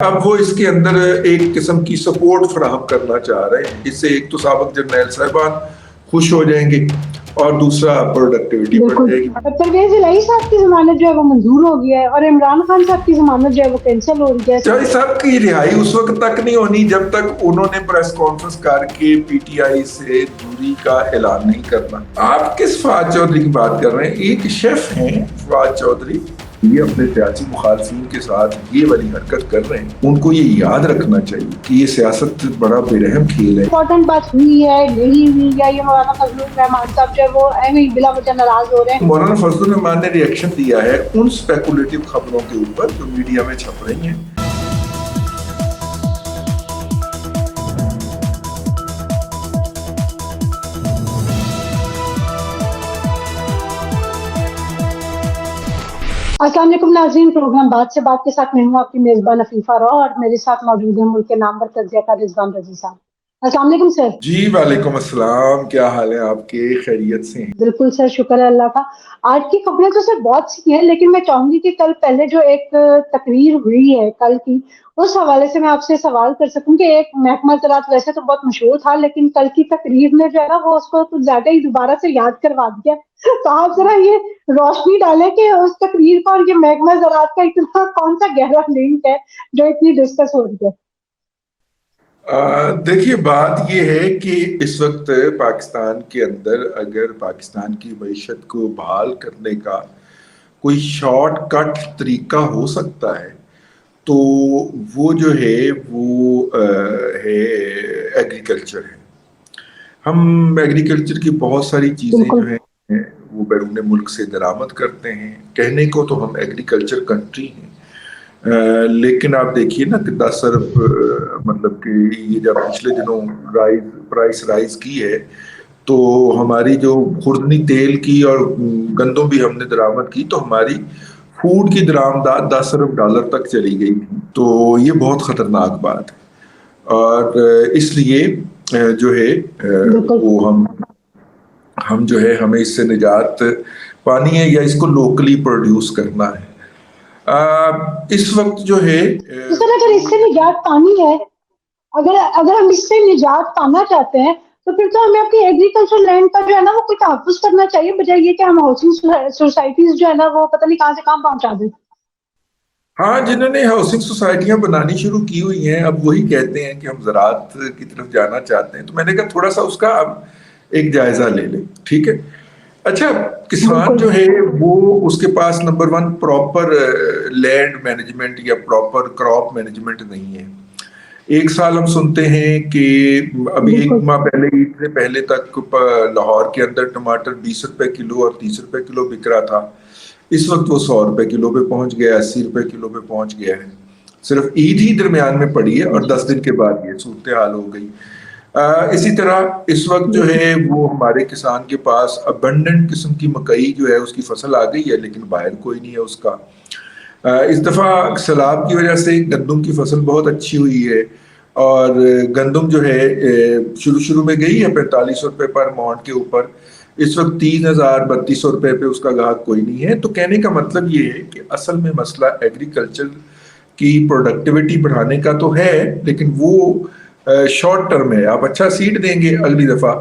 اب وہ اس کے اندر ایک قسم کی سپورٹ فراہم کرنا چاہ رہے ہیں، اس سے ایک تو سابق جرنیل صاحبان خوش ہو جائیں گے اور دوسرا پروڈکٹیوٹی بڑھ جائے گی۔ پرویز الہی صاحب کی ضمانت جو ہے وہ منظور ہو گیا ہے اور عمران خان صاحب کی ضمانت جو ہے وہ کینسل ہو رہی ہے۔ جج صاحب کی رہائی اس وقت تک نہیں ہونی جب تک انہوں نے پریس کانفرنس کر کے پی ٹی آئی سے دوری کا اعلان نہیں کرنا۔ آپ کس فواد چودھری کی بات کر رہے ہیں؟ ایک شیف ہیں فواد چودھری، یہ اپنے سیاسی مخالفین کے ساتھ یہ والی حرکت کر رہے ہیں، ان کو یہ یاد رکھنا چاہیے کہ یہ سیاست بڑا بے رحم کھیل ہے۔ امپورٹنٹ بات ہوئی ہے نہیں ہوئی یا یہ مولانا فضل الرحمان صاحب جو ہے وہ ایویں بلا وجہ ناراض ہو رہے ہیں۔ مولانا فضل الرحمان نے ری ایکشن دیا ہے ان سپیکولیٹو خبروں کے اوپر جو میڈیا میں چھپ رہی ہیں۔ السلام علیکم ناظرین، پروگرام بات سے بات کے ساتھ میں ہوں آپ کی میزبان عفیفہ رو اور میرے ساتھ موجود ہیں ملک کے نامور تجزیہ کار رضوان رضی صاحب۔ السلام علیکم سر۔ جی وعلیکم السلام، کیا حال ہے آپ کے؟ خیریت سے ہیں؟ بالکل سر، شکر ہے اللہ کا۔ آج کی خبریں تو سر بہت سی ہیں، لیکن میں چاہوں گی کہ کل پہلے جو ایک تقریر ہوئی ہے کل کی، اس حوالے سے میں آپ سے سوال کر سکوں کہ ایک محکمہ زراعت ویسے تو بہت مشہور تھا، لیکن کل کی تقریر نے جو ہے نا وہ اس کو کچھ زیادہ ہی دوبارہ سے یاد کروا دیا۔ تو آپ ذرا یہ روشنی ڈالیں کہ اس تقریر کا اور یہ محکمہ زراعت کا اتنا کون سا گہرا لنک ہے جو اتنی ڈسکس ہو رہی ہے۔ دیکھیے بات یہ ہے کہ اس وقت پاکستان کے اندر اگر پاکستان کی معیشت کو بحال کرنے کا کوئی شارٹ کٹ طریقہ ہو سکتا ہے تو وہ جو ہے وہ ہے ایگریکلچر ہے۔ ہم ایگریکلچر کی بہت ساری چیزیں جو ہیں وہ بیرون ملک سے درآمد کرتے ہیں۔ کہنے کو تو ہم ایگریکلچر کنٹری ہیں، لیکن آپ دیکھیے نا کہ 10 ارب مطلب کہ یہ جب پچھلے دنوں پرائس رائز کی ہے تو ہماری جو خوردنی تیل کی اور گندم بھی ہم نے درآمد کی تو ہماری فوڈ کی درآمدات 10 ارب ڈالر تک چلی گئی تھی۔ تو یہ بہت خطرناک بات ہے اور اس لیے جو ہے وہ ہم جو ہے ہمیں اس سے نجات پانی ہے یا اس کو لوکلی پروڈیوس کرنا ہے۔ اس وقت جو ہے سر اگر اس سے نجات پانی ہے، اگر ہم اس سے نجات پانا چاہتے ہیں تو پھر تو ہمیں اپنی ایگریکلچر لینڈ کا جو ہے نا وہ کوئی تحفظ کرنا چاہیے، بجائے یہ کہ ہم ہاؤسنگ سوسائٹیز جو ہے نا وہ پتہ نہیں کہاں سے کہاں پہنچا دیں۔ ہاں، جنہوں نے ہاؤسنگ سوسائٹیاں بنانی شروع کی ہوئی ہیں اب وہی کہتے ہیں کہ ہم زراعت کی طرف جانا چاہتے ہیں، تو میں نے کہا تھوڑا سا اس کا اب ایک جائزہ لے لیں، ٹھیک ہے۔ اچھا، کسان جو ہے وہ اس کے پاس نمبر 1 پراپر لینڈ مینجمنٹ یا پراپر کراپ مینجمنٹ نہیں ہے۔ ایک سال ہم سنتے ہیں کہ ابھی 1 ماہ پہلے عید سے پہلے تک لاہور کے اندر ٹماٹر 20 روپے کلو اور 30 روپے کلو بک رہا تھا، اس وقت وہ 100 روپے کلو پہ پہنچ گیا، 80 روپے کلو پہ پہنچ گیا ہے۔ صرف عید ہی درمیان میں پڑی ہے اور 10 دن کے بعد یہ صورتحال ہو گئی۔ اسی طرح اس وقت جو ہے وہ ہمارے کسان کے پاس ابنڈنٹ قسم کی مکئی جو ہے اس کی فصل آ گئی ہے، لیکن باہر کوئی نہیں ہے اس کا۔ اس دفعہ سیلاب کی وجہ سے گندم کی فصل بہت اچھی ہوئی ہے اور گندم جو ہے شروع میں گئی ہے 4500 روپے پر مونٹ کے اوپر، اس وقت 3000-3200 روپے پہ اس کا گاہک کوئی نہیں ہے۔ تو کہنے کا مطلب یہ ہے کہ اصل میں مسئلہ ایگریکلچر کی پروڈکٹیوٹی بڑھانے کا تو ہے، لیکن وہ شارٹ ٹرم ہے۔ آپ اچھا سیڈ دیں گے، اگلی دفعہ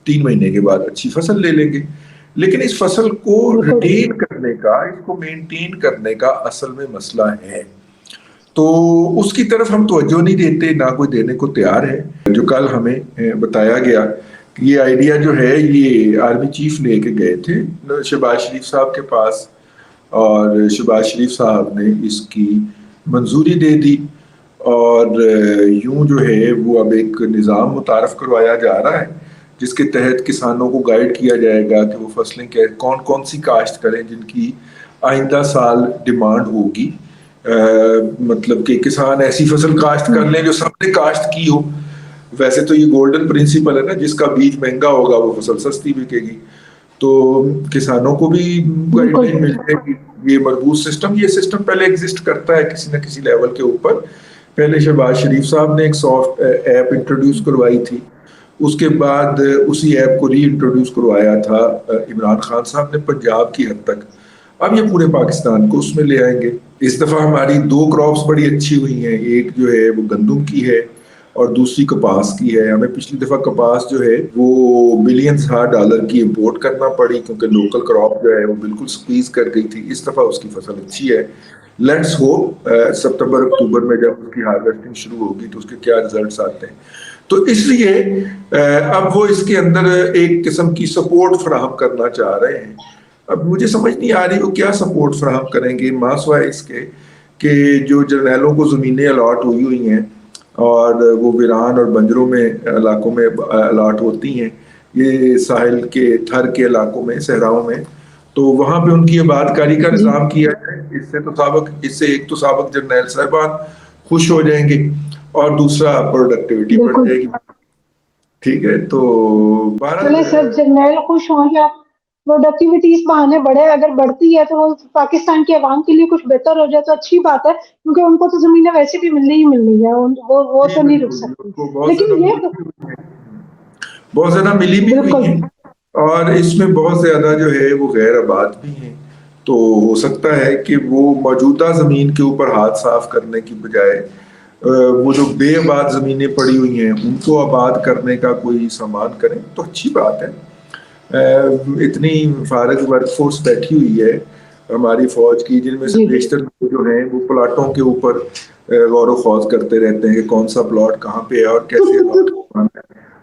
3 مہینے کے بعد اچھی فصل لے لیں گے، لیکن اس فصل کو ریٹین کرنے کا، اس کو مینٹین کرنے کا اصل میں مسئلہ ہے۔ تو اس کی طرف ہم توجہ نہیں دیتے، نہ کوئی دینے کو تیار ہے۔ جو کل ہمیں بتایا گیا کہ یہ آئیڈیا جو ہے یہ آرمی چیف لے کے گئے تھے شہباز شریف صاحب کے پاس اور شہباز شریف صاحب نے اس کی منظوری دے دی اور یوں جو ہے وہ اب ایک نظام متعارف کروایا جا رہا ہے جس کے تحت کسانوں کو گائیڈ کیا جائے گا کہ وہ فصلیں کون سی کاشت کریں جن کی آئندہ سال ڈیمانڈ ہوگی۔ مطلب کہ کسان ایسی فصل کاشت کر لیں جو سب نے کاشت کی ہو۔ ویسے تو یہ گولڈن پرنسپل ہے نا، جس کا بیج مہنگا ہوگا وہ فصل سستی بکے گی، تو کسانوں کو بھی گائیڈ لائن مل جائے گی۔ یہ مربوط سسٹم، یہ سسٹم پہلے ایگزسٹ کرتا ہے کسی نہ کسی لیول کے اوپر۔ پہلے شہباز شریف صاحب نے ایک سافٹ ایپ انٹروڈیوس کروائی تھی، اس کے بعد اسی ایپ کو ری انٹروڈیوس کروایا تھا عمران خان صاحب نے پنجاب کی حد تک، अब ये पूरे पाकिस्तान को उसमें ले आएंगे। इस दफा हमारी 2 क्रॉप्स बड़ी अच्छी हुई हैं, एक जो है वो गंदम की है और दूसरी कपास की है। हमें पिछली दफा कपास जो है वो $बिलियंस की इंपोर्ट करना पड़ी क्योंकि लोकल क्रॉप जो है वो बिल्कुल स्क्वीज कर गई थी। इस दफा उसकी फसल अच्छी है। लेट्स होप सितंबर अक्टूबर में जब उसकी हार्वेस्टिंग शुरू होगी तो उसके क्या रिजल्ट्स आते हैं। तो इसलिए अब वो इसके अंदर एक किस्म की सपोर्ट फराहम करना चाह रहे हैं। अब मुझे समझ नहीं आ रही वो क्या सपोर्ट फराहम करेंगे, मासवाए इसके कि जो जर्नैलों को ज़मीनें अलाट हुई हुई हैं और वो वीरान और बंजरों में इलाकों में अलाट होती हैं, ये साहिल के थर के इलाकों में, सहराओं में, तो वहाँ पे उनकी आबादकारी का निज़ाम किया जाए। इससे एक तो साबक जर्नैल साहिबान खुश हो जाएंगे और दूसरा प्रोडक्टिविटी बढ़ जाएगी। ठीक है, तो चले सर, जर्नैल खुश हों या प्रोडक्टिविटी इस बहाने बढ़े, अगर बढ़ती है तो वो पाकिस्तान के अवाम के लिए कुछ बेहतर हो जाए तो अच्छी बात है, क्योंकि उनको तो जमीनें वैसे भी मिलनी ही मिलनी है, वो तो नहीं रुक सकती। लेकिन ये बहुत ज्यादा मिली भी हुई है और इसमें बहुत ज्यादा जो है वो गैर आबाद भी हैं। तो हो सकता है कि वो मौजूदा जमीन के ऊपर हाथ साफ करने की बजाय वो जो बेआबाद जमीनें पड़ी हुई हैं उनको आबाद करने का कोई सामान करें तो अच्छी बात है। इतनी फारग वर्कफोर्स बैठी हुई है हमारी फौज की, जिनमें से बेशतर जो हैं वो प्लाटों के ऊपर गौर खौज करते रहते हैं कि कौन सा प्लॉट कहाँ पे है और कैसे है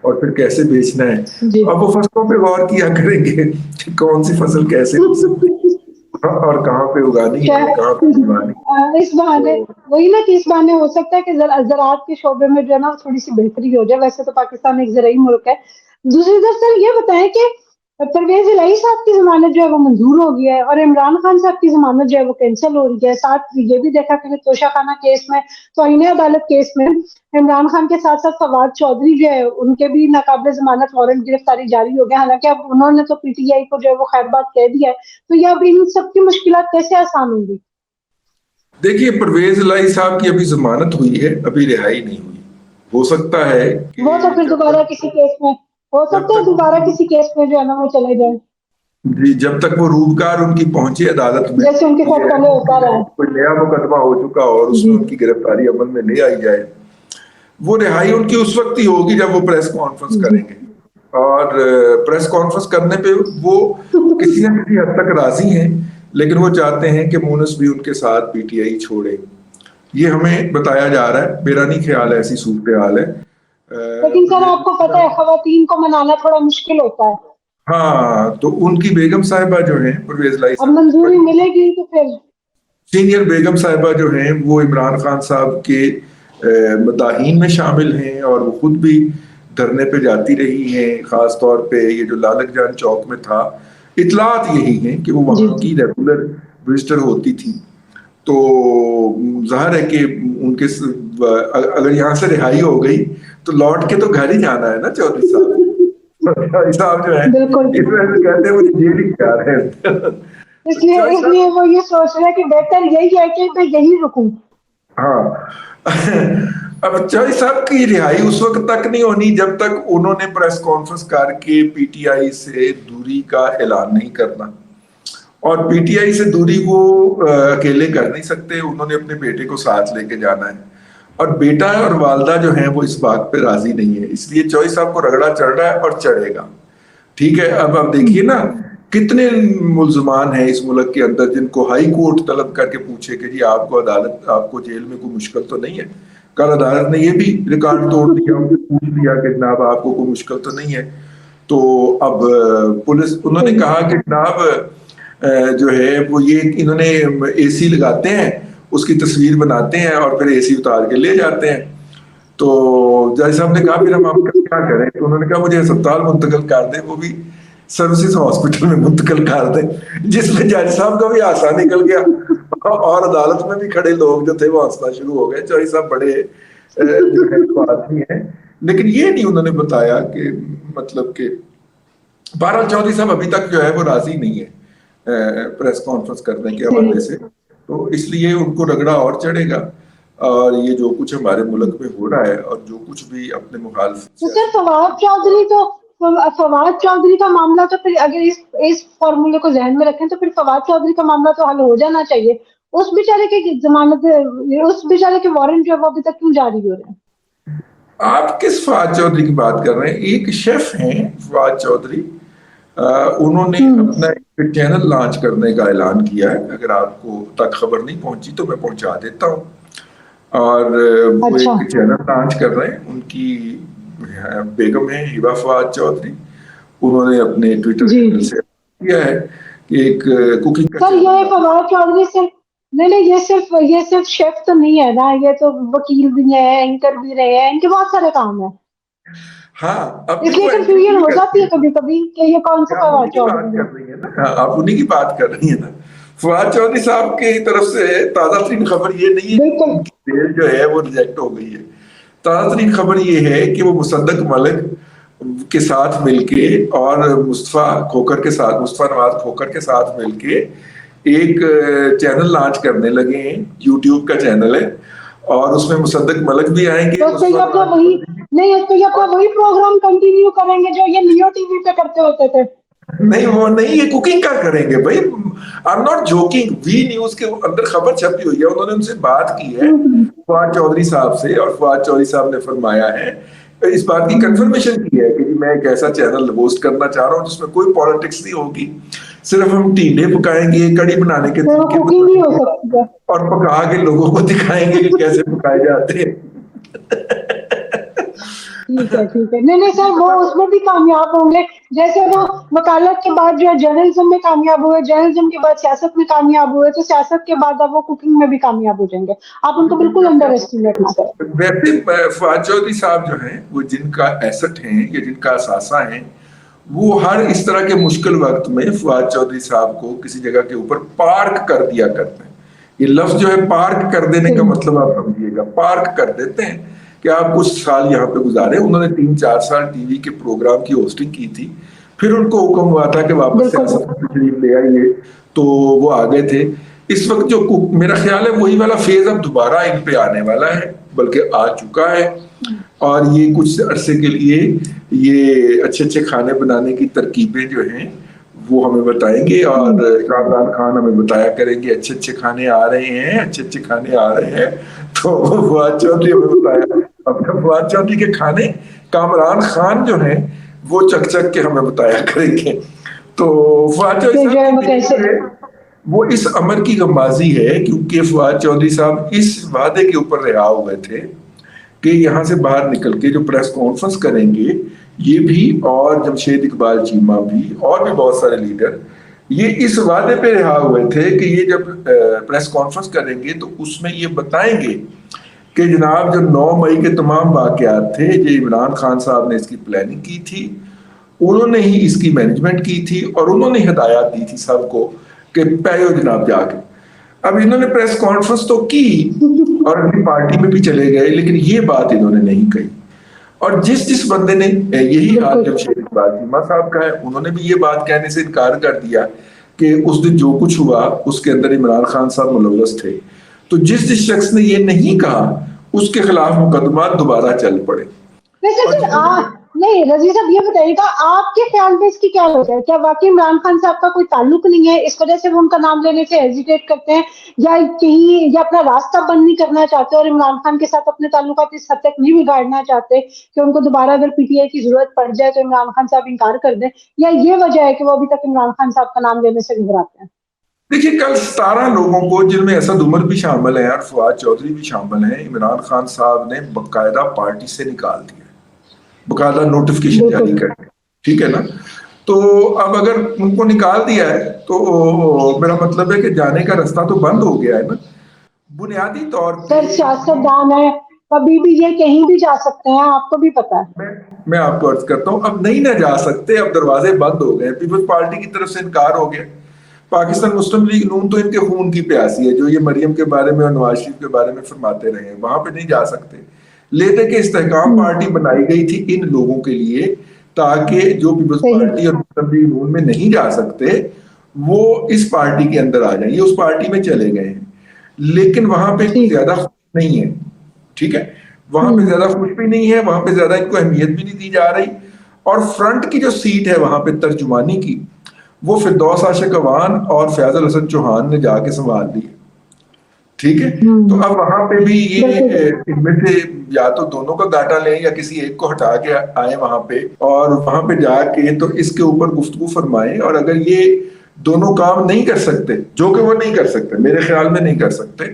और फिर कैसे बेचना है। अब वो फसलों पे गौर किया करेंगे कि कौन सी फसल कैसे और कहाँ पे उगानी है, कहाँ पे उगानी। इस बहाने वही ना कि इस बहाने हो सकता है कि ज़राअत के शोबे में जो है ना थोड़ी सी बेहतरी हो जाए। वैसे तो पाकिस्तान एक ज़राई मुल्क है। दूसरी तरफ सर ये बताएं कि परवेज इलाही साहब की जमानत जो है वो मंजूर हो गया है और इमरान खान साहब की जमानत जो है वो कैंसिल हो रही है। साथ ये भी देखा कि तोशाखाना केस में, तौहीन अदालत केस में इमरान खान के साथ साथ फवाद चौधरी जो है उनके भी नाकाबिल जमानत वारंट गिरफ्तारी जारी हो गया। हालांकि अब उन्होंने तो पीटीआई को जो है वो खैर बात कह दिया है, तो ये अब इन सब की मुश्किलात कैसे आसान होंगी? देखिए, परवेज इलाही साहब की अभी जमानत हुई है, अभी रिहाई नहीं हुई। हो सकता है कि वो तो फिर दोबारा किसी केस में, हो सकता है दोबारा किसी केस में जो है ना वो चले जाए जी, जब तक वो रूपकार उनकी पहुंचे अदालत में, जैसे उनके साथ पहले होता रहा, कोई नया मुकदमा हो चुका और उसमें उनकी गिरफ्तारी अमल में ले आई जाए, वो रिहाई उनकी उस वक्त ही होगी जब वो प्रेस कॉन्फ्रेंस करेंगे। और प्रेस कॉन्फ्रेंस करने पे वो किसी न किसी हद तक राजी हैं, लेकिन वो चाहते हैं कि मुनस भी उनके साथ पीटीआई छोड़े। ये हमें बताया जा रहा है, मेरा नहीं ख्याल है ऐसी सूरत हाल है। लेकिन सर आपको पता है खवातीन को मनाना थोड़ा मुश्किल होता है। हाँ, तो उनकी बेगम साहिबा जो है परवेज इलाही अब मंजूरी मिलेगी तो फिर सीनियर बेगम साहिबा जो हैं वो इमरान खान साहब के मदाहीन में शामिल हैं और वो खुद भी धरने पे जाती रही हैं। खास तौर पे ये जो लालक जान चौक में था, इतलात यही है कि वो वहाँ की रेगुलर विजिटर होती थी। तो जाहिर है कि उनके अगर यहाँ से रिहाई हो गई तो लौट के तो घर ही जाना है ना चौधरी साहब। चौधरी साहब जो है इस वजह से कहते हैं मुझे जेल ही जा रहे हैं। इसलिए वो ये सोच रहे हैं कि बेहतर यही है कि मैं यही रुकूं। हाँ। अब चौधरी साहब की रिहाई उस वक्त तक नहीं होनी जब तक उन्होंने प्रेस कॉन्फ्रेंस करके पीटीआई से दूरी का ऐलान नहीं करना। और पीटीआई से दूरी वो अकेले कर नहीं सकते, उन्होंने अपने बेटे को साथ लेके जाना है और बेटा और वालदा जो हैं वो इस बात पे राजी नहीं है। इसलिए चौधरी साहब को रगड़ा चढ़ रहा है और चढ़ेगा। ठीक है, अब आप देखिए ना कितने मुल्जमान हैं इस मुल्क के अंदर जिनको हाई कोर्ट तलब करके पूछे कि जी आपको जेल में कोई मुश्किल तो नहीं है। कल अदालत ने ये भी रिकॉर्ड तोड़ दिया, पूछ लिया कि जनाब आपको कोई मुश्किल तो नहीं है। तो अब पुलिस, उन्होंने कहा कि जनाब जो है वो ये इन्होंने एसी लगाते हैं, उसकी तस्वीर बनाते हैं और फिर एसी उतार के ले जाते हैं। तो जज साहब ने कहा फिर हम आपका क्या करें? तो उन्होंने कहा मुझे अस्पताल मुंतकिल कर दें, वो भी सर्विसेज हॉस्पिटल में मुंतकिल कर दें। जिसमें जज साहब का भी हादसा निकल गया और अदालत में भी खड़े लोग जो थे वो हंसना शुरू हो गए। चौधरी साहब बड़े जो है आदमी है, लेकिन ये नहीं उन्होंने बताया कि मतलब कि बहरहाल चौधरी साहब अभी तक जो है वो राजी नहीं है प्रेस कॉन्फ्रेंस करने के हवाले से, तो इसलिए उनको रगड़ा और चढ़ेगा। और ये जो कुछ हमारे मुल्क में हो रहा है और जो कुछ भी अपने मुखालिफ तो सर फवाद फवाद चौधरी का मामला तो फिर अगर इस फॉर्मूले को जहन में रखें तो फिर फवाद चौधरी का मामला तो हल हो जाना चाहिए। उस बेचारे की जमानत, उस बेचारे के वारंट जो है वो अभी तक क्यों जारी हो रहे हैं? आप किस फवाद चौधरी की बात कर रहे हैं? एक शेफ हैं फवाद चौधरी, उन्होंने अपना एक चैनल लॉन्च करने का ऐलान किया है। अगर आपको तक खबर नहीं पहुंची तो मैं पहुंचा देता हूँ। और वो अच्छा। एक चैनल लॉन्च कर रहे हैं, उनकी बेगम है हिबा फवाद चौधरी, उन्होंने अपने ट्विटर जी हैंडल से किया है कि एक कुकिंग का सर, ये चैनल। फवाद चौधरी सिर्फ नहीं, ये सिर्फ शेफ तो नहीं है ना, ये तो वकील भी है, एंकर भी रहे हैं, इनके बहुत सारे काम है, हाँ, अब इसलिए देखो कंफ्यूजन एंकरिंग हो करते जाती है हैं, कभी कभी कि ये कौन सा आप फवाद उन्हीं की बात चौधरी कर है। रही है ना। हाँ, आप उन्हीं की बात कर रही है ना। फवाद चौधरी साहब की तरफ से ताजा तरीन खबर ये नहीं है कि बिल्कुल। उनकी बेल जो है वो रिजेक्ट हो गई है। ताजा तरीन खबर ये है कि वो मुसद्दक मलिक के साथ मिलके और मुस्तफा नवाज खोखर के साथ मिलके एक चैनल लॉन्च करने लगे हैं। यूट्यूब का चैनल है और उसमें मुसद्दक मलिक भी आएंगे, तो उसपे ये मुस्तफा अपना नवाज वही खोखर भी। नहीं, उसपे ये अपना वही प्रोग्राम कंटिन्यू करेंगे जो ये लियो टीवी पे करते होते थे। नहीं, वो नहीं, ये कुकिंग का करेंगे भाई। I am not joking, V news के अंदर खबर छपी हुई है, उन्होंने उनसे बात की है फवाद चौधरी साहब से, और फवाद चौधरी साहब ने फरमाया है, इस बात की कंफर्मेशन की है कि मैं एक ऐसा चैनल होस्ट करना चाह रहा हूँ जिसमें कोई पॉलिटिक्स नहीं होगी, सिर्फ हम टींडे पकाएंगे, कड़ी बनाने के तो तरीके कुकिंग नहीं हो बताएंगे सकती है। और पका के लोगों को दिखाएंगे कि कैसे पकाए जाते हैं। ठीक है, ठीक है। नहीं नहीं सर, वो उसमें भी कामयाब होंगे, जैसे वो वकालत के बाद जो है जर्नलिज्म में कामयाब हुए, जर्नलिज्म के बाद सियासत में कामयाब हुए, तो सियासत के बाद अब वो कुकिंग में भी कामयाब हो जाएंगे। आप उनको बिल्कुल अंडर एस्टिमेट ना करें। वैसे फवाद चौधरी साहब जो हैं, वो जिनका एसेट हैं या जिनका असासा है, वो हर इस तरह के मुश्किल वक्त में फवाद चौधरी साहब को किसी जगह के ऊपर पार्क कर दिया करते हैं। ये लफ्ज जो है पार्क कर देने का मतलब आप समझिएगा, पार्क कर देते हैं कि आप कुछ साल यहाँ पे गुजारे। उन्होंने 3-4 साल टीवी के प्रोग्राम की होस्टिंग की थी, फिर उनको हुक्म हुआ था कि वापस सियासत में तशरीफ ले आइए, तो वो आ गए थे। इस वक्त जो मेरा ख्याल है वही वाला फेज अब दोबारा इन पे आने वाला है, बल्कि आ चुका है। और ये कुछ अरसे के लिए ये अच्छे अच्छे खाने बनाने की तरकीबें जो हैं वो हमें बताएंगे, और इमरान खान हमें बताया करेंगे अच्छे अच्छे खाने आ रहे हैं, अच्छे अच्छे खाने आ रहे हैं। तो फवाद चौधरी हमें बताया, अपने फवाद चौधरी के खाने कामरान खान जो हैं वो चक चक के हमें बताया करेंगे। तो फवाद चौधरी साहब की वो इस अमर की गमबाजी है, क्योंकि फवाद चौधरी साहब इस वादे के ऊपर रिहा हुए थे कि यहाँ से बाहर निकल के जो प्रेस कॉन्फ्रेंस करेंगे, ये भी और जमशेद इकबाल चीमा भी और भी बहुत सारे लीडर ये इस वादे पे रिहा हुए थे कि ये जब प्रेस कॉन्फ्रेंस करेंगे तो उसमें ये बताएंगे कि जनाब जो 9 मई के तमाम वाकयात थे, जो इमरान खान साहब ने इसकी प्लानिंग की थी, उन्होंने ही इसकी मैनेजमेंट की थी और उन्होंने हिदायत दी थी सबको कि पैयो जनाब जाके। अब इन्होंने प्रेस कॉन्फ्रेंस तो की और अपनी पार्टी में भी चले गए, लेकिन ये बात इन्होंने नहीं कही। और जिस बंदे ने यही हाल जमशेद इकबाल चीमा साहब का है, उन्होंने भी ये बात कहने से इनकार कर दिया कि उस दिन जो कुछ हुआ उसके अंदर इमरान खान साहब मुलव्वस थे। तो जिस शख्स ने ये नहीं कहा उसके खिलाफ मुकदमा दोबारा चल पड़े। नहीं रजी साहब, ये बताइएगा आपके ख्याल में इसकी क्या वजह है? क्या वाकई इमरान खान साहब का कोई ताल्लुक नहीं है, इस वजह से वो उनका नाम लेने से हेजिटेट करते हैं, या कहीं या अपना रास्ता बंद नहीं करना चाहते और इमरान खान के साथ अपने ताल्लुकात इस हद तक नहीं बिगाड़ना चाहते कि उनको दोबारा अगर पीटीआई की जरूरत पड़ जाए तो इमरान खान साहब इनकार कर दें, या ये वजह है कि वो अभी तक इमरान खान साहब का नाम लेने से घबराते हैं? देखिए, कल 17 लोगों को, जिनमें असद उमर भी शामिल है और फवाद चौधरी भी शामिल हैं, इमरान खान साहब ने बकायदा पार्टी से निकाल दिया, बकायदा नोटिफिकेशन जारी करके, ठीक है ना। तो अब अगर उनको निकाल दिया है तो मेरा मतलब है कि जाने का रास्ता तो बंद हो गया है ना। बुनियादी तौर पर सियासतदान है, कभी भी ये कहीं भी जा सकते हैं, आपको भी पता है। मैं आपको अर्ज करता हूँ, अब नहीं ना जा सकते, अब दरवाजे बंद हो गए। पीपल्स पार्टी की तरफ से इनकार हो गया। पाकिस्तान मुस्लिम लीग नून तो इनके खून की प्यासी है, जो ये मरियम के बारे में और नवाज शरीफ के बारे में फरमाते रहे, वहां पे नहीं जा सकते। लेते के इस्तेहकाम पार्टी बनाई गई थी इन लोगों के लिए, ताकि जो पीपल्स पार्टी और मुस्लिम लीग नून में नहीं जा सकते वो इस पार्टी के अंदर आ जाए। ये उस पार्टी में चले गए हैं, लेकिन वहां पे कुछ ज्यादा खुश नहीं है, ठीक है। वहां पे ज्यादा खुश भी नहीं है, वहां पे ज्यादा इनको अहमियत भी नहीं दी जा रही। اور فرنٹ کی جو سیٹ ہے وہاں پہ ترجمانی کی وہ فردوس عاشق اعوان اور فیاض الحسن چوہان نے جا کے سنبھال لی ہے، ٹھیک ہے. تو اب وہاں پہ بھی یہ ان میں سے یا تو دونوں کا ڈاٹا لیں یا کسی ایک کو ہٹا کے آئیں وہاں پہ اور وہاں پہ جا کے تو اس کے اوپر گفتگو فرمائیں. اور اگر یہ دونوں کام نہیں کر سکتے، جو کہ وہ نہیں کر سکتے، میرے خیال میں نہیں کر سکتے،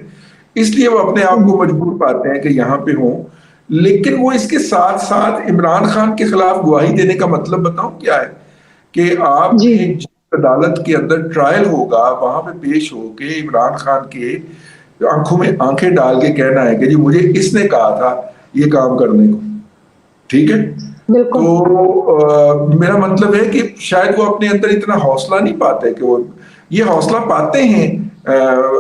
اس لیے وہ اپنے آپ کو مجبور پاتے ہیں کہ یہاں پہ ہوں. لیکن وہ اس کے ساتھ ساتھ عمران خان کے خلاف گواہی دینے کا مطلب بتاؤں کیا ہے کہ آپ ایک عدالت کے اندر ٹرائل ہوگا وہاں پہ پیش ہو کے عمران خان کے آنکھوں میں آنکھیں ڈال کے کہنا ہے کہ جی مجھے اس نے کہا تھا یہ کام کرنے کو، ٹھیک ہے. تو میرا مطلب ہے کہ شاید وہ اپنے اندر اتنا حوصلہ نہیں پاتے کہ وہ یہ حوصلہ پاتے ہیں.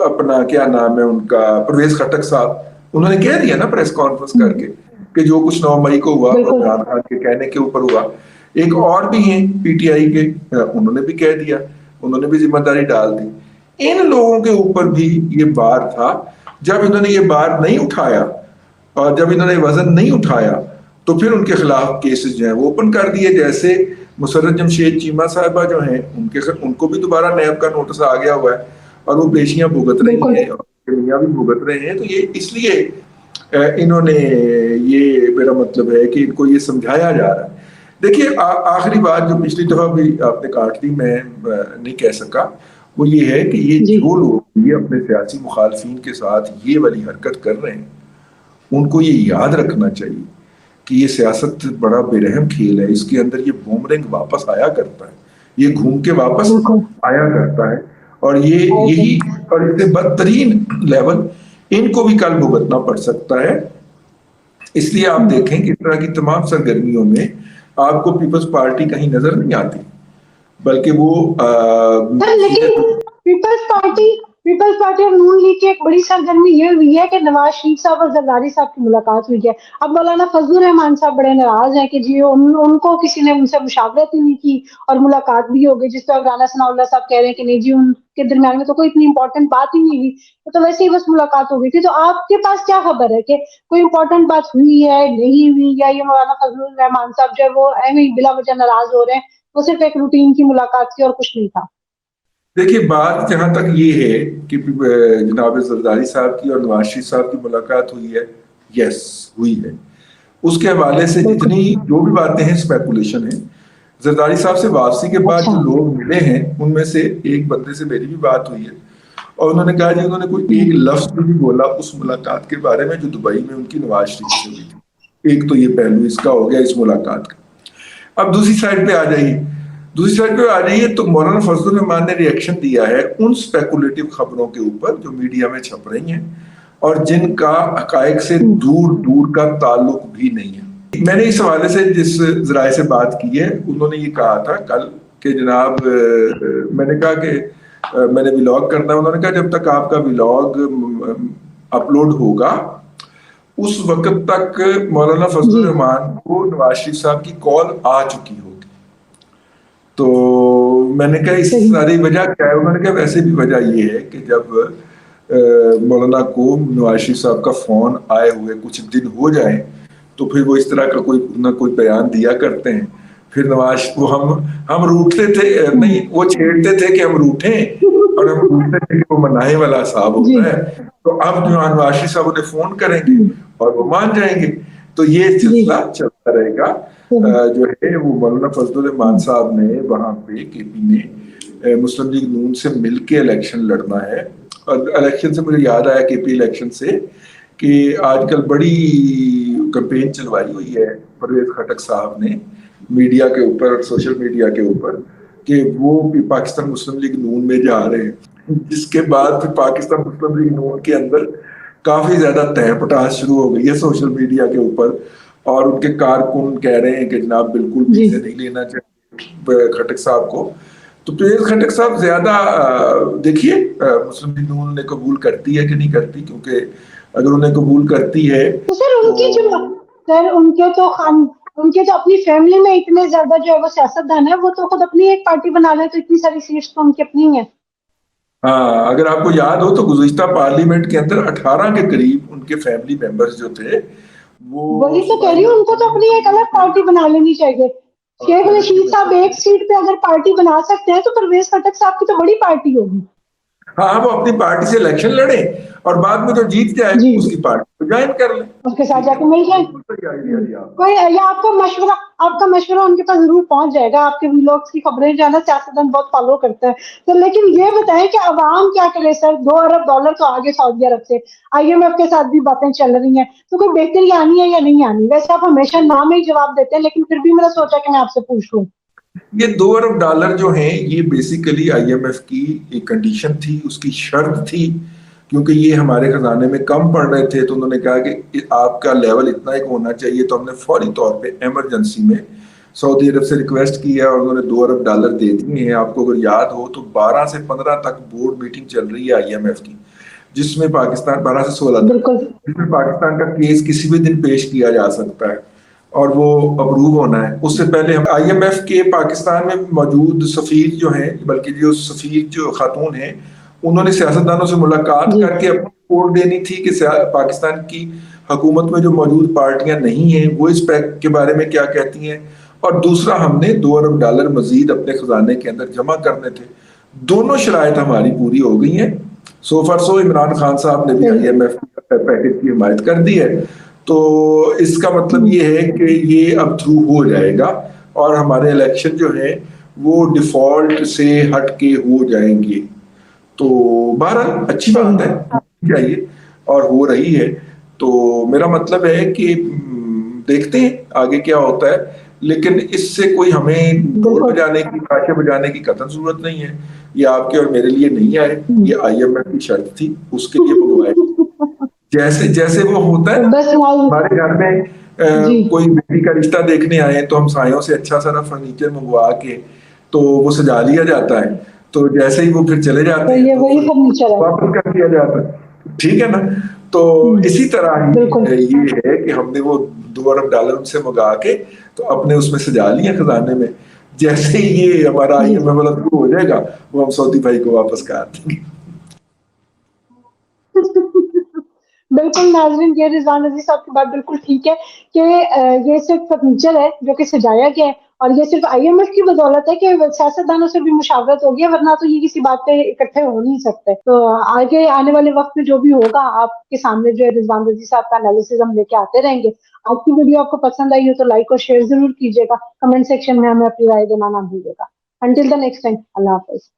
اپنا کیا نام ہے ان کا، پرویز خٹک صاحب، انہوں نے کہہ دیا نا پریس کانفرنس کر کے کہ جو کچھ 9 مئی کو ہوا عمران خان کے کہنے کے اوپر ہوا. ایک اور بھی ہیں پی ٹی آئی کے، انہوں نے بھی کہہ دیا، انہوں نے بھی ذمہ داری ڈال دی. ان لوگوں کے اوپر بھی یہ بار تھا. جب انہوں نے یہ بار نہیں اٹھایا اور جب انہوں نے وزن نہیں اٹھایا تو پھر ان کے خلاف کیسز جو ہیں وہ اوپن کر دیے. جیسے مسرت جمشید چیمہ صاحبہ جو ہیں ان کو بھی دوبارہ نیب کا نوٹس آ گیا ہوا ہے اور وہ پیشیاں بھگت رہی ہیں اور میاں بھی بھگت رہے ہیں. تو یہ اس لیے انہوں نے یہ، میرا مطلب ہے کہ ان کو یہ سمجھایا جا رہا ہے. دیکھیے آخری بات جو پچھلی دفعہ بھی آپ نے کاٹ دی، میں نہیں کہہ سکا، وہ یہ ہے کہ یہ جو لوگ یہ اپنے سیاسی مخالفین کے ساتھ یہ والی حرکت کر رہے ہیں ان کو یہ یاد رکھنا چاہیے کہ یہ سیاست بڑا بے رحم کھیل ہے. اس کے اندر یہ بومرنگ واپس آیا کرتا ہے، یہ گھوم کے واپس آیا کرتا ہے. اور یہی اور اس سے بدترین لیول ان کو بھی کل بھگتنا پڑ سکتا ہے. اس لیے آپ دیکھیں کہ اس طرح کی تمام سرگرمیوں میں آپ کو پیپلز پارٹی کہیں نظر نہیں آتی، بلکہ وہ پیپلز پارٹی اور نون لیگ کی ایک بڑی سرگرمی یہ ہوئی ہے کہ نواز شریف صاحب اور زرداری صاحب کی ملاقات ہوئی ہے. اب مولانا فضل الرحمان صاحب بڑے ناراض ہیں کہ جی ان کو کسی نے ان سے مشاورت ہی نہیں کی اور ملاقات بھی ہو گئی، جس طرح رانا ثناء اللہ صاحب کہہ رہے ہیں کہ نہیں جی ان کے درمیان میں تو کوئی اتنی امپورٹنٹ بات ہی نہیں ہوئی، تو ویسے ہی بس ملاقات ہو گئی تھی. تو آپ کے پاس کیا خبر ہے کہ کوئی امپورٹنٹ بات ہوئی ہے نہیں ہوئی، یا یہ مولانا فضل الرحمان صاحب جو ہے وہ ایویں بلا وجہ ناراض ہو رہے ہیں، وہ صرف ایک روٹین کی ملاقات تھی اور کچھ نہیں تھا؟ دیکھیے بات جہاں تک یہ ہے کہ جناب زرداری صاحب کی اور نواز شریف صاحب کی ملاقات ہوئی ہے، یس ہوئی ہے. اس کے حوالے سے جتنی جو بھی باتیں ہیں اسپیکولیشن ہیں. زرداری صاحب سے واپسی کے بعد جو لوگ ملے ہیں ان میں سے ایک بندے سے میری بھی بات ہوئی ہے اور انہوں نے کہا جی انہوں نے کوئی ایک لفظ بھی نہیں بولا اس ملاقات کے بارے میں جو دبئی میں ان کی نواز شریف سے ہوئی تھی. ایک تو یہ پہلو اس کا ہو گیا اس ملاقات کا. اب دوسری سائڈ پہ آ جائیے تو مولانا فضل الرحمان نے ری ایکشن دیا ہے ان سپیکولیٹو خبروں کے اوپر جو میڈیا میں چھپ رہی ہیں اور جن کا حقائق سے دور دور کا تعلق بھی نہیں ہے. میں نے اس حوالے سے جس ذرائع سے بات کی ہے انہوں نے یہ کہا تھا کل کہ جناب میں نے کہا کہ میں نے ولاگ کرنا ہے. انہوں نے کہا جب تک آپ کا ولاگ اپلوڈ ہوگا اس وقت تک مولانا فضل الرحمان کو نواز شریف صاحب کی کال آ چکی ہوگی. تو میں نے کہا اس ساری وجہ کیا ہے؟ انہوں نے کہا ویسے بھی وجہ یہ ہے کہ جب مولانا کو نواز شریف صاحب کا فون آئے ہوئے کچھ دن ہو جائیں تو پھر وہ اس طرح کا کوئی نہ کوئی بیان دیا کرتے ہیں. پھر نواز وہ ہم روٹتے تھے نہیں، وہ چھیڑتے تھے کہ ہم روٹیں اور ہم روٹتے تھے کہ وہ منانے والا صاحب ہوتا ہے. تو اب جو نواز شریف صاحب انہیں فون کریں گے اور وہ مان جائیں گے. تو یہ سلسلہ چلتا رہے گا. جو ہے وہ مولانا فضل الرحمان صاحب نے وہاں پہ کے پی میں مسلم لیگ نون سے مل کے الیکشن لڑنا ہے. اور الیکشن سے مجھے یاد آیا کے پی الیکشن سے کہ آج کل بڑی کمپین چلوائی ہوئی ہے پرویز خٹک صاحب نے میڈیا کے اوپر، سوشل میڈیا کے اوپر، کہ وہ بھی پاکستان مسلم لیگ نون میں جا رہے ہیں. جس کے بعد پھر پاکستان مسلم لیگ نون کے اندر کافی زیادہ تہ پٹاس شروع ہو گئی ہے سوشل میڈیا کے اوپر اور ان کے کارکن کہہ رہے ہیں کہ جناب بالکل بھی سے نہیں لینا چاہیے خٹک صاحب کو. تو پرویز خٹک صاحب زیادہ دیکھیے مسلم لیگ نون نے قبول کرتی ہے کہ نہیں کرتی، کیونکہ اگر انہیں قبول کرتی ہے ان کے تو اپنی فیملی میں اتنے زیادہ جو ہے وہ سیاست دان ہے، وہ تو خود اپنی ایک پارٹی بنا لیں تو اتنی ساری سیٹس تو ان کی اپنی ہیں. ہاں اگر آپ کو یاد ہو تو گزشتہ پارلیمنٹ کے اندر 18 کے قریب ان کے فیملی ممبرز جو تھے وہ، وہی تو کہہ رہی ہوں، ان کو تو اپنی ایک الگ پارٹی بنا لینی چاہیے. शेख रशीद साहब एक सीट पे अगर पार्टी बना सकते हैं तो परवेज खटक साहब की तो बड़ी पार्टी होगी। हाँ, वो अपनी पार्टी से इलेक्शन लड़े और बाद में जो जीत जाए जी उसकी पार्टी को ज्वाइन कर ले। उसके साथ ठीक है जाके ना, मिल जाए। बिल्कुल सही आइडिया दिया आपने। कोई या आपका मशवरा उनके पास जरूर पहुंच जाएगा। आपके व्लॉग्स की खबरें जो है ना सियासतदान बहुत फॉलो करता है। तो लेकिन ये बताएं कि अवाम क्या करे सर, $2 अरब तो आगे सऊदी अरब से, IMF के साथ भी बातें चल रही हैं, तो कोई बेहतरी आनी है या नहीं आनी? वैसे आप हमेशा नाम में ही जवाब देते हैं, लेकिन फिर भी मैंने सोचा कि मैं आपसे पूछ लूं। ये $2 अरब जो हैं ये बेसिकली IMF की एक कंडीशन थी, उसकी शर्त थी, क्योंकि ये हमारे खजाने में कम पड़ रहे थे। तो उन्होंने कहा कि आपका लेवल इतना एक होना चाहिए। तो हमने फौरी तौर पे इमरजेंसी में सऊदी अरब से रिक्वेस्ट की है और उन्होंने $2 अरब दे दिए हैं। आपको अगर याद हो तो 12 से 15 तक बोर्ड मीटिंग चल रही है IMF की, जिसमें पाकिस्तान 12 से 16 तक, बिल्कुल जिसमें पाकिस्तान का केस किसी भी दिन पेश किया जा सकता है और वो अप्रूव होना है। उससे पहले हम IMF के पाकिस्तान में मौजूद सफीर जो हैं, बल्कि जो सफीर जो खातून हैं, उन्होंने सियासतदानों से मुलाकात जी करके अपनी रिपोर्ट देनी थी कि पाकिस्तान की हुकूमत में जो मौजूद पार्टियां नहीं हैं वो इस पैक के बारे में क्या कहती हैं। और दूसरा, हमने $2 अरब मजीद अपने खजाने के अंदर जमा करने थे। दोनों शराइत हमारी पूरी हो गई हैं। So for so Imran Khan साहब ने भी IMF पैकेज की हिमायत कर दी है। तो इसका मतलब ये है कि ये अब थ्रू हो जाएगा और हमारे इलेक्शन जो है वो डिफॉल्ट से हट के हो जाएंगे। तो बहरहाल अच्छी बात है, चाहिए और हो रही है। तो मेरा मतलब है कि देखते हैं आगे क्या होता है, लेकिन इससे कोई हमें ढोल बजाने की, ताशे बजाने की कतई जरूरत नहीं है। ये आपके और मेरे लिए नहीं आए, ये IMF की शर्त थी, उसके लिए मंगवाए। जैसे जैसे वो होता है ना, हमारे घर में कोई बेटी का रिश्ता देखने आए तो हम सायों से अच्छा सारा फर्नीचर मंगवा के तो वो सजा लिया जाता है। तो जैसे ही वो फिर चले जाते हैं तो वापस कर दिया जाता है। ठीक है ना। तो इसी तरह ही ये है कि हमने वो $2 अरब उनसे मंगा के तो अपने उसमें सजा लिया खजाने में। जैसे ही ये हमारा IMF वाला शुरू हो जाएगा वो हम सऊदी भाई को वापस कर देंगे। बिल्कुल नाज़रीन, ये रिजवान अजीज साहब की बात बिल्कुल ठीक है कि ये सिर्फ फर्नीचर है जो कि सजाया गया है और ये सिर्फ IMF की बदौलत है कि सियासतदानों से भी मुशावरत हो गई है, वरना तो ये किसी बात पे इकट्ठे हो नहीं सकते। तो आगे आने वाले वक्त में जो भी होगा आपके सामने जो है रिजवान अजीज साहब का एनालिसिस हम लेके आते रहेंगे। आज की वीडियो आपको पसंद आई हो तो लाइक और शेयर जरूर कीजिएगा। कमेंट सेक्शन में हमें अपनी राय देना ना भूलिएगा। Until the next time, Allah Hafiz.